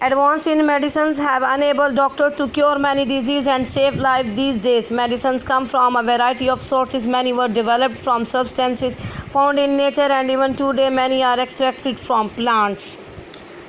Advances in medicines have enabled doctors to cure many diseases and save lives these days. Medicines come from a variety of sources. Many were developed from substances found in nature, and even today many are extracted from plants.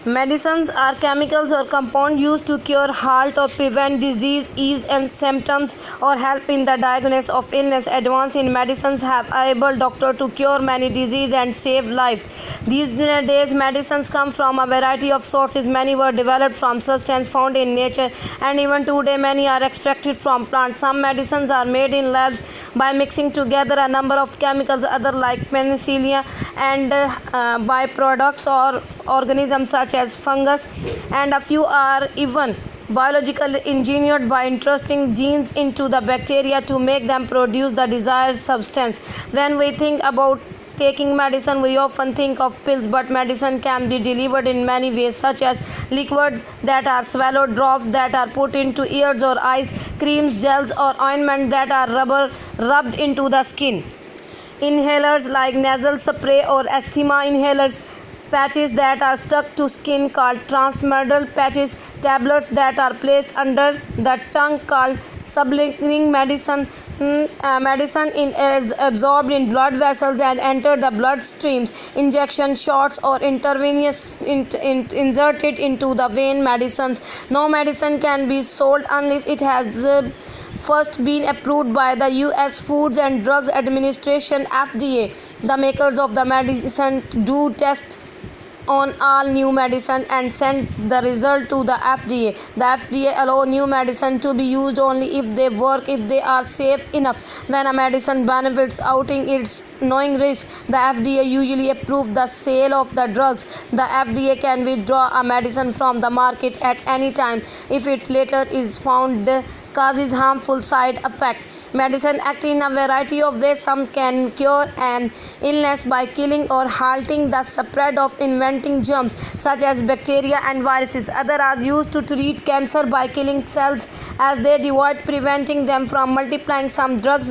Medicines are chemicals or compounds used to cure, halt, or prevent disease, ease and symptoms, or help in the diagnosis of illness. Advances in medicines have enabled doctors to cure many diseases and save lives. These days, medicines come from a variety of sources. Many were developed from substances found in nature, and even today many are extracted from plants. Some medicines are made in labs by mixing together a number of chemicals, others like penicillin and byproducts or organisms such as fungus, and a few are even biologically engineered by introducing genes into the bacteria to make them produce the desired substance. When we think about taking medicine, we often think of pills, but medicine can be delivered in many ways, such as liquids that are swallowed, drops that are put into ears or eyes, creams, gels, or ointment that are rubbed into the skin. Inhalers like nasal spray or asthma inhalers, patches that are stuck to skin called transdermal patches, tablets that are placed under the tongue called sublingual medicine is absorbed in blood vessels and enter the bloodstreams, injection shots or intravenous inserted into the vein. Medicines. No medicine can be sold unless it has first been approved by the U.S. Foods and Drugs Administration (FDA). The makers of the medicine do tests on all new medicine and send the result to the FDA. The FDA allows new medicine to be used only if they work, if they are safe enough. When a medicine benefits outweighing its knowing risk, the FDA usually approves the sale of the drugs. The FDA can withdraw a medicine from the market at any time if it later is found causes harmful side effects. Medicine act in a variety of ways. Some can cure an illness by killing or halting the spread of inventing germs such as bacteria and viruses. Others are used to treat cancer by killing cells as they divide, preventing them from multiplying. Some drugs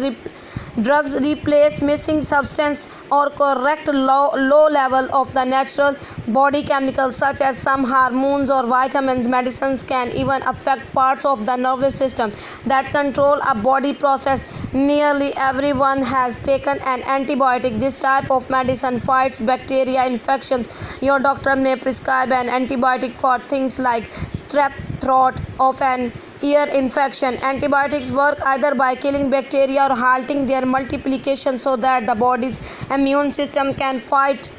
replace missing substance or correct low level of the natural body chemicals such as some hormones or vitamins. Medicines can even affect parts of the nervous system that control a body process. Nearly everyone has taken an antibiotic. This type of medicine fights bacteria infections. Your doctor may prescribe an antibiotic for things like strep throat of an ear infection. Antibiotics work either by killing bacteria or halting their multiplication so that the body's immune system can fight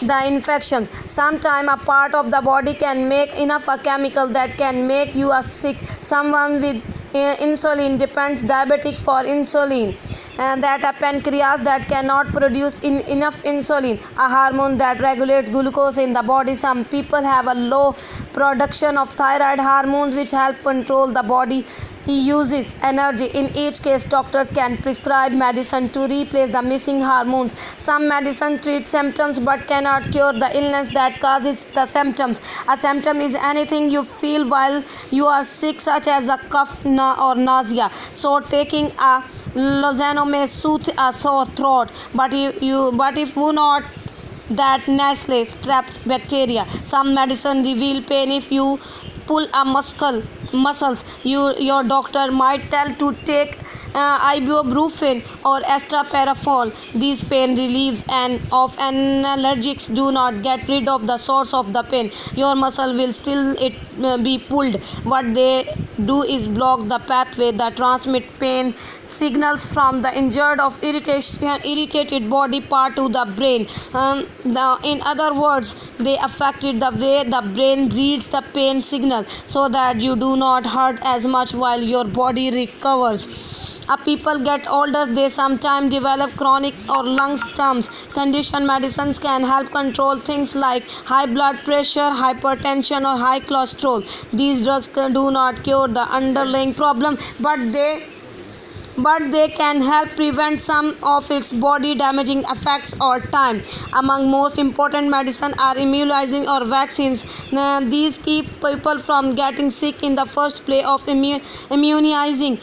the infections. Sometimes a part of the body can make enough a chemical that can make you sick. Someone with insulin dependent diabetic for insulin, and that a pancreas that cannot produce enough insulin, a hormone that regulates glucose in the body. Some people have a low production of thyroid hormones which help control the body uses energy. In each case, doctors can prescribe medicine to replace the missing hormones. Some medicine treats symptoms but cannot cure the illness that causes the symptoms. A symptom is anything you feel while you are sick, such as a cough or nausea. So taking a lozenge may soothe a sore throat, but if you not that nasally trapped bacteria. Some medicine reveal pain. If you pull a muscles, your doctor might tell to take ibuprofen or estraparofen. These pain reliefs and of analgesics do not get rid of the source of the pain. Your muscle will still be pulled. What they do is block the pathway that transmit pain signals from the injured or irritated body part to the brain. In other words, they affected the way the brain reads the pain signal so that you do not hurt as much while your body recovers. As people get older, they sometimes develop chronic or lung condition. Medicines can help control things like high blood pressure, hypertension, or high cholesterol. These drugs do not cure the underlying problem, but they can help prevent some of its body damaging effects over time. Among most important medicine are immunizing or vaccines. These keep people from getting sick in the first place of immunizing